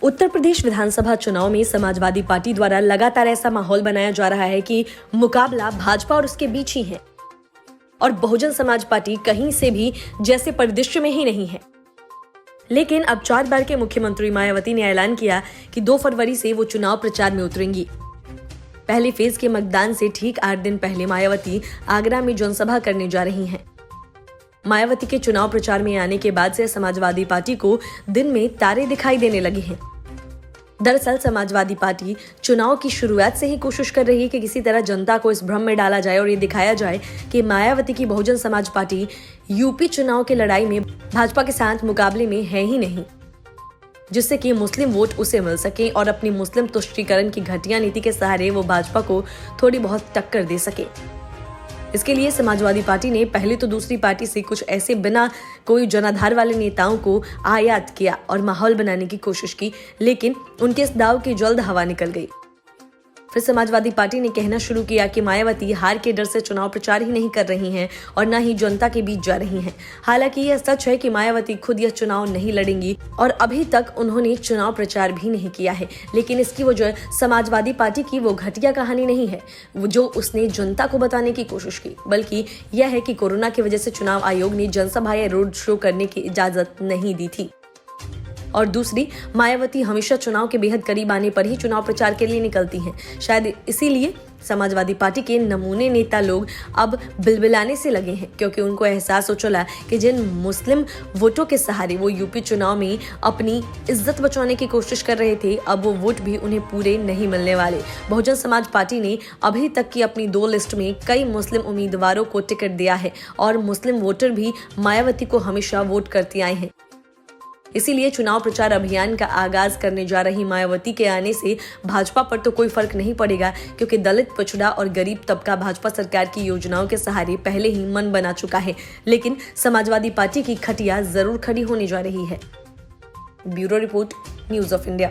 उत्तर प्रदेश विधानसभा चुनाव में समाजवादी पार्टी द्वारा लगातार ऐसा माहौल बनाया जा रहा है कि मुकाबला भाजपा और उसके बीच ही है और बहुजन समाज पार्टी कहीं से भी जैसे परिदृश्य में ही नहीं है। लेकिन अब 4 बार के मुख्यमंत्री मायावती ने ऐलान किया कि 2 फरवरी से वो चुनाव प्रचार में उतरेंगी। पहले फेज के मतदान से ठीक 8 दिन पहले मायावती आगरा में जनसभा करने जा रही हैं। मायावती के चुनाव प्रचार में आने के बाद से समाजवादी पार्टी को दिन में तारे दिखाई देने लगे हैं। दरअसल समाजवादी पार्टी चुनाव की शुरुआत से ही कोशिश कर रही है कि किसी तरह जनता को इस भ्रम में डाला जाए और ये दिखाया जाए कि मायावती की बहुजन समाज पार्टी यूपी चुनाव की लड़ाई में भाजपा के साथ मुकाबले में है ही नहीं, जिससे कि मुस्लिम वोट उसे मिल सके और अपनी मुस्लिम तुष्टीकरण की घटिया नीति के सहारे वो भाजपा को थोड़ी बहुत टक्कर दे सके। इसके लिए समाजवादी पार्टी ने पहले तो दूसरी पार्टी से कुछ ऐसे बिना कोई जनाधार वाले नेताओं को आयात किया और माहौल बनाने की कोशिश की, लेकिन उनके इस दाव की जल्द हवा निकल गई। फिर समाजवादी पार्टी ने कहना शुरू किया कि मायावती हार के डर से चुनाव प्रचार ही नहीं कर रही हैं और न ही जनता के बीच जा रही हैं। हालांकि यह सच है कि मायावती खुद यह चुनाव नहीं लड़ेंगी और अभी तक उन्होंने चुनाव प्रचार भी नहीं किया है, लेकिन इसकी वजह समाजवादी पार्टी की वो घटिया कहानी नहीं है जो उसने जनता को बताने की कोशिश की, बल्कि यह है कि कोरोना की वजह से चुनाव आयोग ने जनसभा या रोड शो करने की इजाजत नहीं दी थी। और दूसरी, मायावती हमेशा चुनाव के बेहद करीब आने पर ही चुनाव प्रचार के लिए निकलती हैं। शायद इसीलिए समाजवादी पार्टी के नमूने नेता लोग अब बिलबिलाने से लगे हैं, क्योंकि उनको एहसास हो चला कि जिन मुस्लिम वोटों के सहारे वो यूपी चुनाव में अपनी इज्जत बचाने की कोशिश कर रहे थे, अब वो वोट भी उन्हें पूरे नहीं मिलने वाले। बहुजन समाज पार्टी ने अभी तक की अपनी 2 लिस्ट में कई मुस्लिम उम्मीदवारों को टिकट दिया है और मुस्लिम वोटर भी मायावती को हमेशा वोट करते आए हैं। इसीलिए चुनाव प्रचार अभियान का आगाज करने जा रही मायावती के आने से भाजपा पर तो कोई फर्क नहीं पड़ेगा, क्योंकि दलित, पिछड़ा और गरीब तबका भाजपा सरकार की योजनाओं के सहारे पहले ही मन बना चुका है। लेकिन समाजवादी पार्टी की खटिया जरूर खड़ी होने जा रही है। Bureau report, news of India.